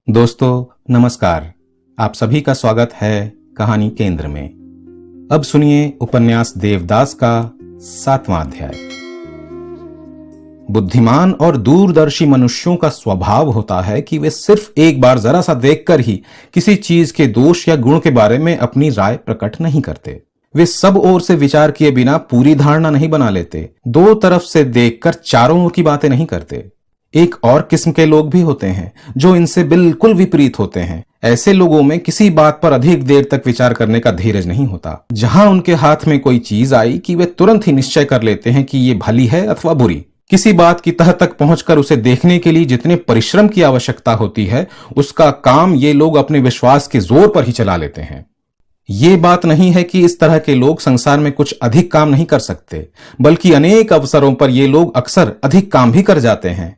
दोस्तों नमस्कार। आप सभी का स्वागत है कहानी केंद्र में। अब सुनिए उपन्यास देवदास का 7वां अध्याय। बुद्धिमान और दूरदर्शी मनुष्यों का स्वभाव होता है कि वे सिर्फ एक बार जरा सा देखकर ही किसी चीज के दोष या गुण के बारे में अपनी राय प्रकट नहीं करते। वे सब ओर से विचार किए बिना पूरी धारणा नहीं बना लेते। दो तरफ से देखकर चारों ओर की बातें नहीं करते। एक और किस्म के लोग भी होते हैं जो इनसे बिल्कुल विपरीत होते हैं। ऐसे लोगों में किसी बात पर अधिक देर तक विचार करने का धीरज नहीं होता। जहां उनके हाथ में कोई चीज आई कि वे तुरंत ही निश्चय कर लेते हैं कि ये भली है अथवा बुरी। किसी बात की तह तक पहुंचकर उसे देखने के लिए जितने परिश्रम की आवश्यकता होती है, उसका काम ये लोग अपने विश्वास के जोर पर ही चला लेते हैं। ये बात नहीं है कि इस तरह के लोग संसार में कुछ अधिक काम नहीं कर सकते, बल्कि अनेक अवसरों पर ये लोग अक्सर अधिक काम भी कर जाते हैं।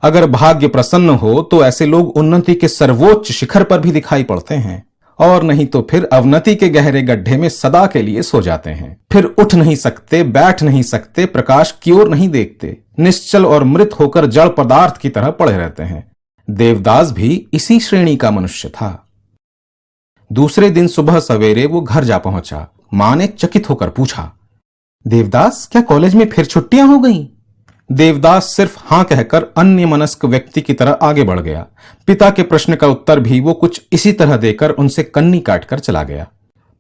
अगर भाग्य प्रसन्न हो तो ऐसे लोग उन्नति के सर्वोच्च शिखर पर भी दिखाई पड़ते हैं, और नहीं तो फिर अवनति के गहरे गड्ढे में सदा के लिए सो जाते हैं। फिर उठ नहीं सकते, बैठ नहीं सकते, प्रकाश की ओर नहीं देखते, निश्चल और मृत होकर जड़ पदार्थ की तरह पड़े रहते हैं। देवदास भी इसी श्रेणी का मनुष्य था। दूसरे दिन सुबह सवेरे वो घर जा पहुंचा। मां ने चकित होकर पूछा, देवदास, क्या कॉलेज में फिर छुट्टियां हो गईं? देवदास सिर्फ हां कहकर अन्य मनस्क व्यक्ति की तरह आगे बढ़ गया। पिता के प्रश्न का उत्तर भी वो कुछ इसी तरह देकर उनसे कन्नी काटकर चला गया।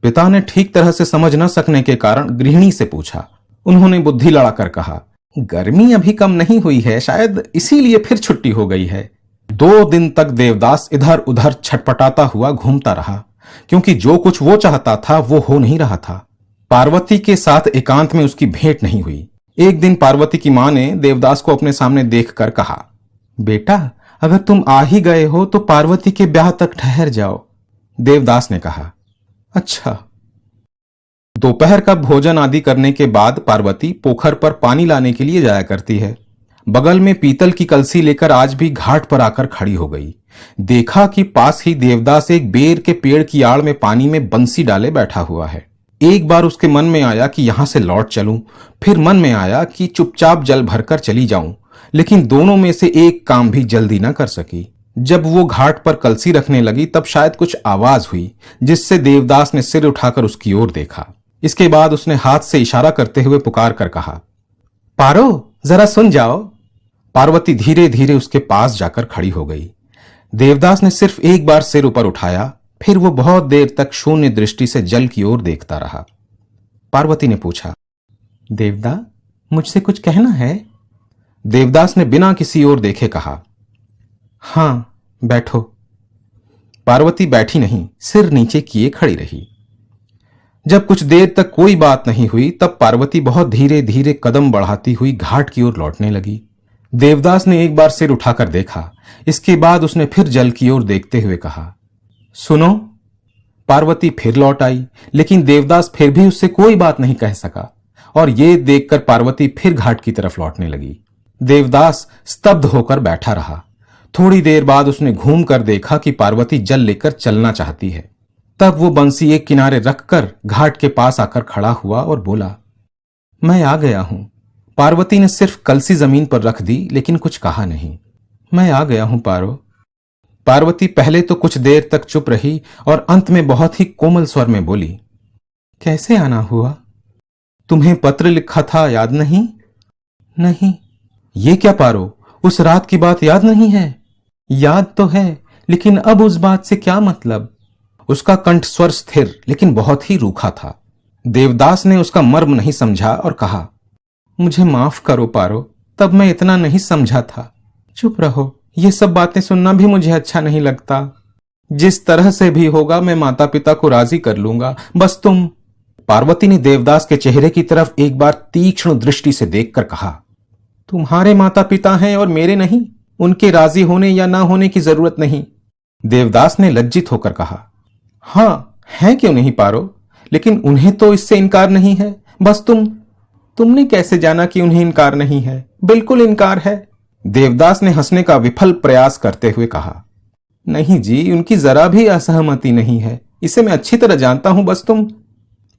पिता ने ठीक तरह से समझ न सकने के कारण गृहिणी से पूछा। उन्होंने बुद्धि लड़ाकर कहा, गर्मी अभी कम नहीं हुई है, शायद इसीलिए फिर छुट्टी हो गई है। 2 दिन तक देवदास इधर उधर छटपटाता हुआ घूमता रहा, क्योंकि जो कुछ वो चाहता था वो हो नहीं रहा था। पार्वती के साथ एकांत में उसकी भेंट नहीं हुई। एक दिन पार्वती की मां ने देवदास को अपने सामने देखकर कहा, बेटा, अगर तुम आ ही गए हो तो पार्वती के ब्याह तक ठहर जाओ। देवदास ने कहा, अच्छा। दोपहर का भोजन आदि करने के बाद पार्वती पोखर पर पानी लाने के लिए जाया करती है। बगल में पीतल की कलसी लेकर आज भी घाट पर आकर खड़ी हो गई। देखा कि पास ही देवदास एक बेर के पेड़ की आड़ में पानी में बंसी डाले बैठा हुआ है। एक बार उसके मन में आया कि यहां से लौट चलूं, फिर मन में आया कि चुपचाप जल भरकर चली जाऊं, लेकिन दोनों में से एक काम भी जल्दी न कर सकी। जब वो घाट पर कलसी रखने लगी तब शायद कुछ आवाज हुई, जिससे देवदास ने सिर उठाकर उसकी ओर देखा। इसके बाद उसने हाथ से इशारा करते हुए पुकार कर कहा, पारो, जरा सुन जाओ। पार्वती धीरे धीरे उसके पास जाकर खड़ी हो गई। देवदास ने सिर्फ एक बार सिर ऊपर उठाया, फिर वो बहुत देर तक शून्य दृष्टि से जल की ओर देखता रहा। पार्वती ने पूछा, देवदा, मुझसे कुछ कहना है? देवदास ने बिना किसी ओर देखे कहा, हां, बैठो। पार्वती बैठी नहीं, सिर नीचे किए खड़ी रही। जब कुछ देर तक कोई बात नहीं हुई तब पार्वती बहुत धीरे धीरे कदम बढ़ाती हुई घाट की ओर लौटने लगी। देवदास ने एक बार सिर उठाकर देखा। इसके बाद उसने फिर जल की ओर देखते हुए कहा, सुनो। पार्वती फिर लौट आई, लेकिन देवदास फिर भी उससे कोई बात नहीं कह सका, और ये देखकर पार्वती फिर घाट की तरफ लौटने लगी। देवदास स्तब्ध होकर बैठा रहा। थोड़ी देर बाद उसने घूम कर देखा कि पार्वती जल लेकर चलना चाहती है। तब वो बंसी एक किनारे रखकर घाट के पास आकर खड़ा हुआ और बोला, मैं आ गया हूं। पार्वती ने सिर्फ कलसी जमीन पर रख दी, लेकिन कुछ कहा नहीं। मैं आ गया हूं पारो। पार्वती पहले तो कुछ देर तक चुप रही और अंत में बहुत ही कोमल स्वर में बोली, कैसे आना हुआ? तुम्हें पत्र लिखा था, याद नहीं? नहीं। ये क्या पारो, उस रात की बात याद नहीं है? याद तो है, लेकिन अब उस बात से क्या मतलब? उसका कंठ स्वर स्थिर लेकिन बहुत ही रूखा था। देवदास ने उसका मर्म नहीं समझा और कहा, मुझे माफ करो पारो, तब मैं इतना नहीं समझा था। चुप रहो, ये सब बातें सुनना भी मुझे अच्छा नहीं लगता। जिस तरह से भी होगा मैं माता पिता को राजी कर लूंगा, बस तुम। पार्वती ने देवदास के चेहरे की तरफ एक बार तीक्ष्ण दृष्टि से देखकर कहा, तुम्हारे माता पिता हैं और मेरे नहीं, उनके राजी होने या ना होने की जरूरत नहीं। देवदास ने लज्जित होकर कहा, हां, है क्यों नहीं पारो, लेकिन उन्हें तो इससे इनकार नहीं है, बस तुमने कैसे जाना कि उन्हें इनकार नहीं है? बिल्कुल इनकार है। देवदास ने हंसने का विफल प्रयास करते हुए कहा, नहीं जी, उनकी जरा भी असहमति नहीं है, इसे मैं अच्छी तरह जानता हूं, बस तुम।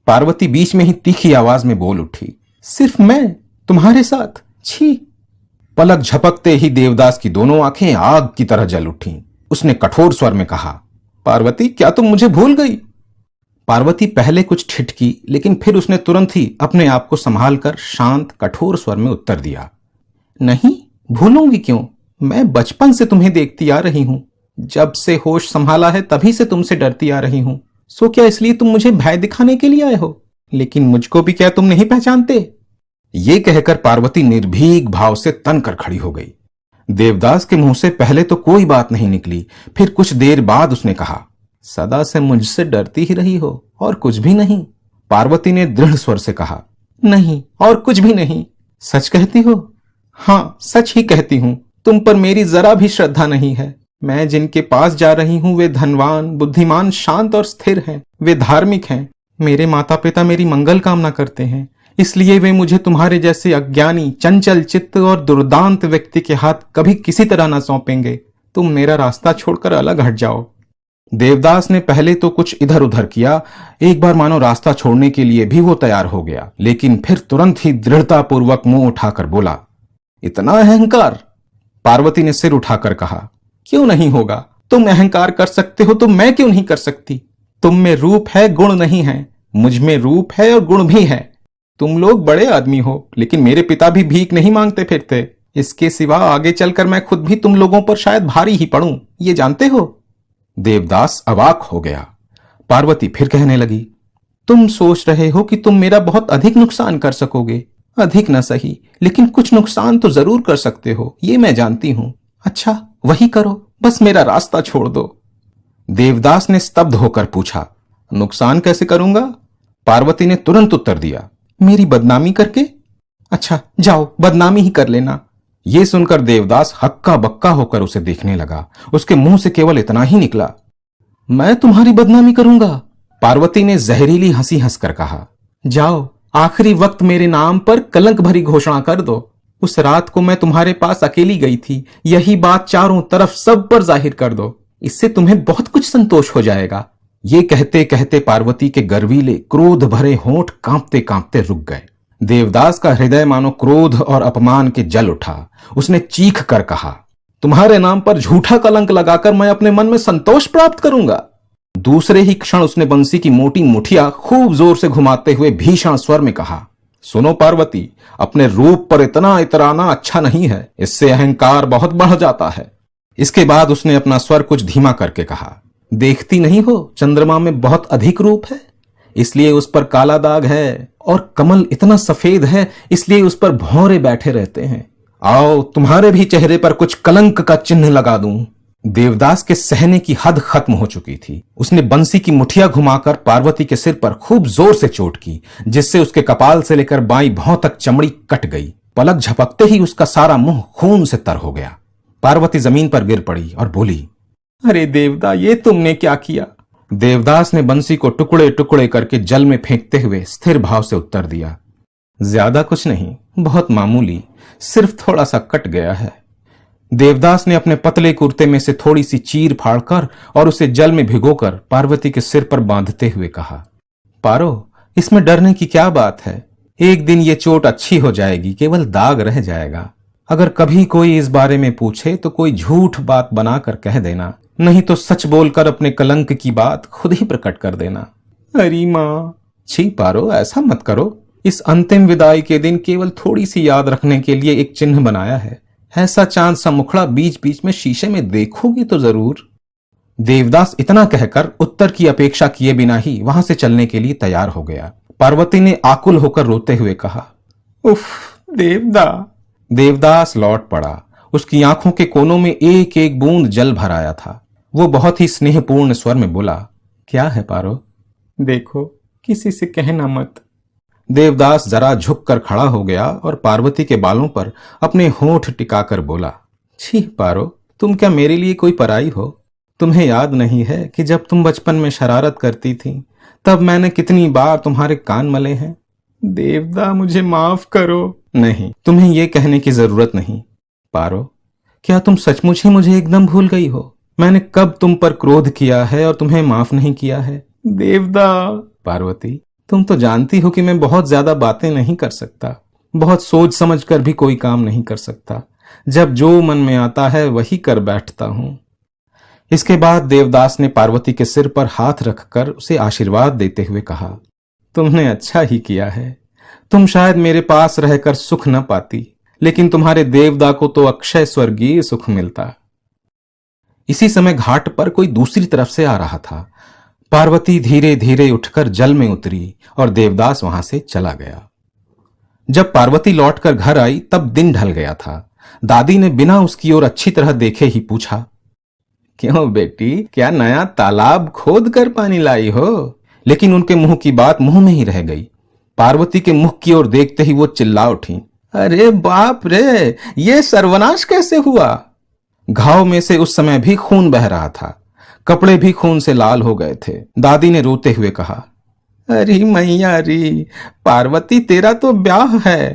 पार्वती बीच में ही तीखी आवाज में बोल उठी, सिर्फ मैं तुम्हारे साथ? छी। पलक झपकते ही देवदास की दोनों आंखें आग की तरह जल उठीं। उसने कठोर स्वर में कहा, पार्वती क्या तुम मुझे भूल गई? पार्वती पहले कुछ ठिठकी, लेकिन फिर उसने तुरंत ही अपने आप को संभाल कर शांत कठोर स्वर में उत्तर दिया, नहीं, भूलूंगी क्यों? मैं बचपन से तुम्हें देखती आ रही हूं। जब से होश संभाला है तभी से तुमसे डरती आ रही हूं। सो क्या इसलिए तुम मुझे भय दिखाने के लिए आए हो? लेकिन मुझको भी क्या तुम नहीं पहचानते? ये कहकर पार्वती निर्भीक भाव से तन कर खड़ी हो गई। देवदास के मुंह से पहले तो कोई बात नहीं निकली, फिर कुछ देर बाद उसने कहा, सदा से मुझसे डरती ही रही हो और कुछ भी नहीं? पार्वती ने दृढ़ स्वर से कहा, नहीं और कुछ भी नहीं। सच कहती हो? हाँ, सच ही कहती हूं। तुम पर मेरी जरा भी श्रद्धा नहीं है। मैं जिनके पास जा रही हूं वे धनवान, बुद्धिमान, शांत और स्थिर हैं। वे धार्मिक हैं। मेरे माता पिता मेरी मंगल कामना करते हैं, इसलिए वे मुझे तुम्हारे जैसे अज्ञानी, चंचल चित्त और दुर्दांत व्यक्ति के हाथ कभी किसी तरह ना सौंपेंगे। तुम मेरा रास्ता छोड़कर अलग हट जाओ। देवदास ने पहले तो कुछ इधर उधर किया, एक बार मानो रास्ता छोड़ने के लिए भी वो तैयार हो गया, लेकिन फिर तुरंत ही दृढ़ता पूर्वक मुंह उठाकर बोला, इतना अहंकार? पार्वती ने सिर उठाकर कहा, क्यों नहीं होगा? तुम अहंकार कर सकते हो तो मैं क्यों नहीं कर सकती? तुम में रूप है, गुण नहीं है। मुझ में रूप है और गुण भी है। तुम लोग बड़े आदमी हो, लेकिन मेरे पिता भी भीख नहीं मांगते फिरते। इसके सिवा आगे चलकर मैं खुद भी तुम लोगों पर शायद भारी ही पड़ूं, ये जानते हो? देवदास अवाक हो गया। पार्वती फिर कहने लगी, तुम सोच रहे हो कि तुम मेरा बहुत अधिक नुकसान कर सकोगे। अधिक न सही, लेकिन कुछ नुकसान तो जरूर कर सकते हो, ये मैं जानती हूं। अच्छा, वही करो, बस मेरा रास्ता छोड़ दो। देवदास ने स्तब्ध होकर पूछा, नुकसान कैसे करूंगा? पार्वती ने तुरंत उत्तर दिया, मेरी बदनामी करके। अच्छा, जाओ बदनामी ही कर लेना। यह सुनकर देवदास हक्का बक्का होकर उसे देखने लगा। उसके मुंह से केवल इतना ही निकला, मैं तुम्हारी बदनामी करूंगा? पार्वती ने जहरीली हंसी हंसकर कहा, जाओ आखिरी वक्त मेरे नाम पर कलंक भरी घोषणा कर दो। उस रात को मैं तुम्हारे पास अकेली गई थी, यही बात चारों तरफ सब पर जाहिर कर दो। इससे तुम्हें बहुत कुछ संतोष हो जाएगा। ये कहते कहते पार्वती के गर्वीले क्रोध भरे होंठ कांपते कांपते रुक गए। देवदास का हृदय मानो क्रोध और अपमान के जल उठा। उसने चीख कर कहा, तुम्हारे नाम पर झूठा कलंक लगाकर मैं अपने मन में संतोष प्राप्त करूंगा? दूसरे ही क्षण उसने बंसी की मोटी मुठिया खूब जोर से घुमाते हुए भीषण स्वर में कहा, सुनो पार्वती, अपने रूप पर इतना इतराना अच्छा नहीं है, इससे अहंकार बहुत बढ़ जाता है। इसके बाद उसने अपना स्वर कुछ धीमा करके कहा, देखती नहीं हो चंद्रमा में बहुत अधिक रूप है, इसलिए उस पर काला दाग है, और कमल इतना सफेद है इसलिए उस पर भौरे बैठे रहते हैं। आओ तुम्हारे भी चेहरे पर कुछ कलंक का चिन्ह लगा दूं। देवदास के सहने की हद खत्म हो चुकी थी। उसने बंसी की मुठिया घुमाकर पार्वती के सिर पर खूब जोर से चोट की, जिससे उसके कपाल से लेकर बाईं भौं तक चमड़ी कट गई। पलक झपकते ही उसका सारा मुंह खून से तर हो गया। पार्वती जमीन पर गिर पड़ी और बोली, अरे देवदा, ये तुमने क्या किया? देवदास ने बंसी को टुकड़े टुकड़े करके जल में फेंकते हुए स्थिर भाव से उत्तर दिया, ज्यादा कुछ नहीं, बहुत मामूली, सिर्फ थोड़ा सा कट गया है। देवदास ने अपने पतले कुर्ते में से थोड़ी सी चीर फाड़कर और उसे जल में भिगोकर पार्वती के सिर पर बांधते हुए कहा, पारो, इसमें डरने की क्या बात है? एक दिन ये चोट अच्छी हो जाएगी, केवल दाग रह जाएगा। अगर कभी कोई इस बारे में पूछे तो कोई झूठ बात बनाकर कह देना, नहीं तो सच बोलकर अपने कलंक की बात खुद ही प्रकट कर देना। अरे मां, छी पारो, ऐसा मत करो। इस अंतिम विदाई के दिन केवल थोड़ी सी याद रखने के लिए एक चिन्ह बनाया है। ऐसा चांद सा मुखड़ा बीच बीच में शीशे में देखोगी तो जरूर। देवदास इतना कहकर उत्तर की अपेक्षा किए बिना ही वहां से चलने के लिए तैयार हो गया। पार्वती ने आकुल होकर रोते हुए कहा, उफ देवदा। देवदास लौट पड़ा। उसकी आंखों के कोनों में एक एक बूंद जल भर आया था। वो बहुत ही स्नेहपूर्ण स्वर में बोला, क्या है पारो? देखो, किसी से कहना मत। देवदास जरा झुककर खड़ा हो गया और पार्वती के बालों पर अपने होंठ टिकाकर बोला, छी पारो, तुम क्या मेरे लिए कोई पराई हो? तुम्हें याद नहीं है कि जब तुम बचपन में शरारत करती थी तब मैंने कितनी बार तुम्हारे कान मले हैं? देवदा, मुझे माफ करो। नहीं, तुम्हें यह कहने की जरूरत नहीं। पारो, क्या तुम सचमुच ही मुझे एकदम भूल गई हो? मैंने कब तुम पर क्रोध किया है और तुम्हें माफ नहीं किया है? देवदा। पार्वती, तुम तो जानती हो कि मैं बहुत ज्यादा बातें नहीं कर सकता, बहुत सोच समझ कर भी कोई काम नहीं कर सकता। जब जो मन में आता है वही कर बैठता हूं। इसके बाद देवदास ने पार्वती के सिर पर हाथ रखकर उसे आशीर्वाद देते हुए कहा, तुमने अच्छा ही किया है। तुम शायद मेरे पास रहकर सुख न पाती, लेकिन तुम्हारे देवदा को तो अक्षय स्वर्गीय सुख मिलता। इसी समय घाट पर कोई दूसरी तरफ से आ रहा था। पार्वती धीरे धीरे उठकर जल में उतरी और देवदास वहां से चला गया। जब पार्वती लौटकर घर आई तब दिन ढल गया था। दादी ने बिना उसकी ओर अच्छी तरह देखे ही पूछा, क्यों बेटी, क्या नया तालाब खोद कर पानी लाई हो? लेकिन उनके मुंह की बात मुंह में ही रह गई। पार्वती के मुख की ओर देखते ही वो चिल्ला उठी, अरे बाप रे, ये सर्वनाश कैसे हुआ? घाव में से उस समय भी खून बह रहा था। कपड़े भी खून से लाल हो गए थे। दादी ने रोते हुए कहा, अरे मैया री, पार्वती तेरा तो ब्याह है।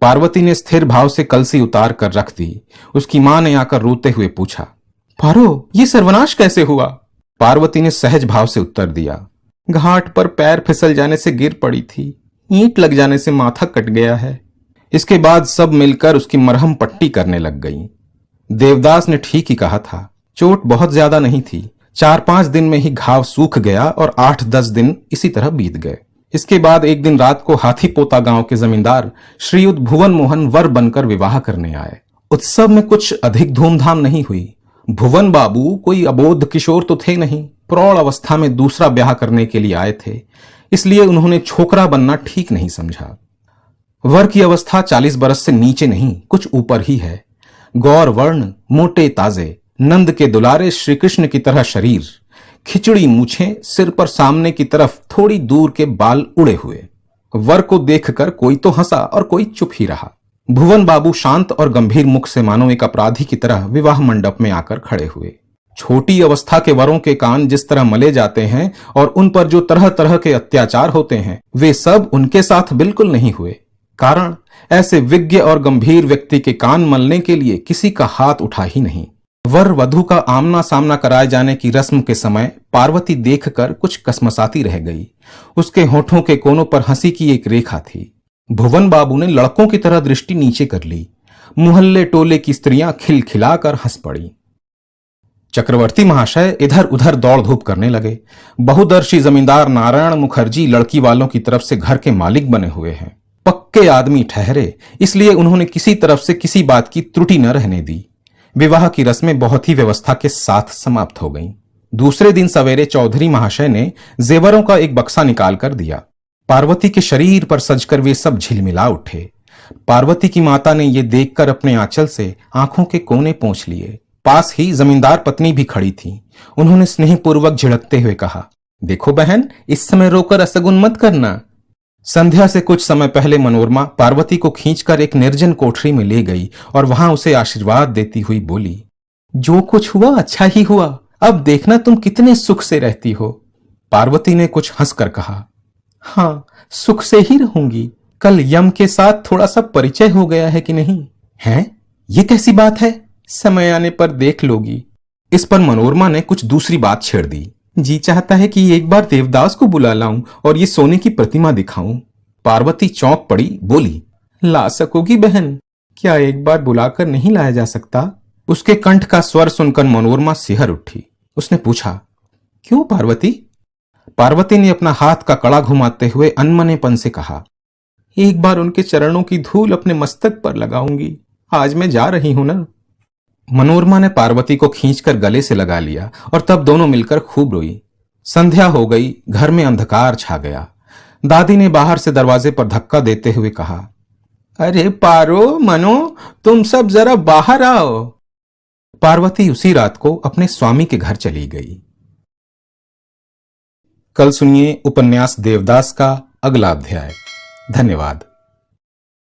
पार्वती ने स्थिर भाव से कलसी उतार कर रख दी। उसकी मां ने आकर रोते हुए पूछा, पारो, ये सर्वनाश कैसे हुआ? पार्वती ने सहज भाव से उत्तर दिया, घाट पर पैर फिसल जाने से गिर पड़ी थी, ईंट लग जाने से माथा कट गया है। इसके बाद सब मिलकर उसकी मरहम पट्टी करने लग गई। देवदास ने ठीक ही कहा था। चोट बहुत ज्यादा नहीं थी। 4-5 दिन में ही घाव सूख गया और 8-10 दिन इसी तरह बीत गए। इसके बाद एक दिन रात को हाथीपोता गांव के जमींदार श्रीयुत भुवन मोहन वर बनकर विवाह करने आए। उत्सव में कुछ अधिक धूमधाम नहीं हुई। भुवन बाबू कोई अबोध किशोर तो थे नहीं, प्रौढ़ अवस्था में दूसरा ब्याह करने के लिए आए थे, इसलिए उन्होंने छोकरा बनना ठीक नहीं समझा। वर की अवस्था 40 बरस से नीचे नहीं, कुछ ऊपर ही है। गौर वर्ण, मोटे ताजे, नंद के दुलारे श्री कृष्ण की तरह शरीर, खिचड़ी मूछें, सिर पर सामने की तरफ थोड़ी दूर के बाल उड़े हुए। वर को देखकर कोई तो हंसा और कोई चुप ही रहा। भुवन बाबू शांत और गंभीर मुख से मानो एक अपराधी की तरह विवाह मंडप में आकर खड़े हुए। छोटी अवस्था के वरों के कान जिस तरह मले जाते हैं और उन पर जो तरह तरह के अत्याचार होते हैं, वे सब उनके साथ बिल्कुल नहीं हुए। कारण, ऐसे विज्ञ और गंभीर व्यक्ति के कान मलने के लिए किसी का हाथ उठा ही नहीं। वर वधू का आमना सामना कराए जाने की रस्म के समय पार्वती देखकर कुछ कसमसाती रह गई। उसके होठों के कोनों पर हंसी की एक रेखा थी। भुवन बाबू ने लड़कों की तरह दृष्टि नीचे कर ली। मुहल्ले टोले की स्त्रियां खिलखिलाकर हंस पड़ी। चक्रवर्ती महाशय इधर उधर दौड़ धूप करने लगे। बहुदर्शी जमींदार नारायण मुखर्जी लड़की वालों की तरफ से घर के मालिक बने हुए हैं। पक्के आदमी ठहरे, इसलिए उन्होंने किसी तरफ से किसी बात की त्रुटि न रहने दी। विवाह की रस्में बहुत ही व्यवस्था के साथ समाप्त हो गईं। दूसरे दिन सवेरे चौधरी महाशय ने जेवरों का एक बक्सा निकाल कर दिया। पार्वती के शरीर पर सजकर वे सब झिलमिला उठे। पार्वती की माता ने यह देखकर अपने आंचल से आंखों के कोने पोंछ लिए। पास ही जमींदार पत्नी भी खड़ी थी। उन्होंने स्नेहपूर्वक झिड़कते हुए कहा, देखो बहन, इस समय रोकर असगुन मत करना। संध्या से कुछ समय पहले मनोरमा पार्वती को खींचकर एक निर्जन कोठरी में ले गई और वहां उसे आशीर्वाद देती हुई बोली, जो कुछ हुआ अच्छा ही हुआ, अब देखना तुम कितने सुख से रहती हो। पार्वती ने कुछ हंसकर कहा, हाँ, सुख से ही रहूंगी। कल यम के साथ थोड़ा सा परिचय हो गया है कि नहीं? हैं? ये कैसी बात है? समय आने पर देख लोगी। इस पर मनोरमा ने कुछ दूसरी बात छेड़ दी, जी चाहता है कि एक बार देवदास को बुला लाऊं और ये सोने की प्रतिमा दिखाऊं। पार्वती चौंक पड़ी, बोली, ला सकोगी बहन? क्या एक बार बुलाकर नहीं लाया जा सकता? उसके कंठ का स्वर सुनकर मनोरमा सिहर उठी। उसने पूछा, क्यों पार्वती? पार्वती ने अपना हाथ का कड़ा घुमाते हुए अनमनेपन से कहा, एक बार उनके चरणों की धूल अपने मस्तक पर लगाऊंगी। आज मैं जा रही हूं ना। मनोरमा ने पार्वती को खींचकर गले से लगा लिया और तब दोनों मिलकर खूब रोई। संध्या हो गई, घर में अंधकार छा गया। दादी ने बाहर से दरवाजे पर धक्का देते हुए कहा, अरे पारो, मनो, तुम सब जरा बाहर आओ। पार्वती उसी रात को अपने स्वामी के घर चली गई। कल सुनिए उपन्यास देवदास का अगला अध्याय। धन्यवाद।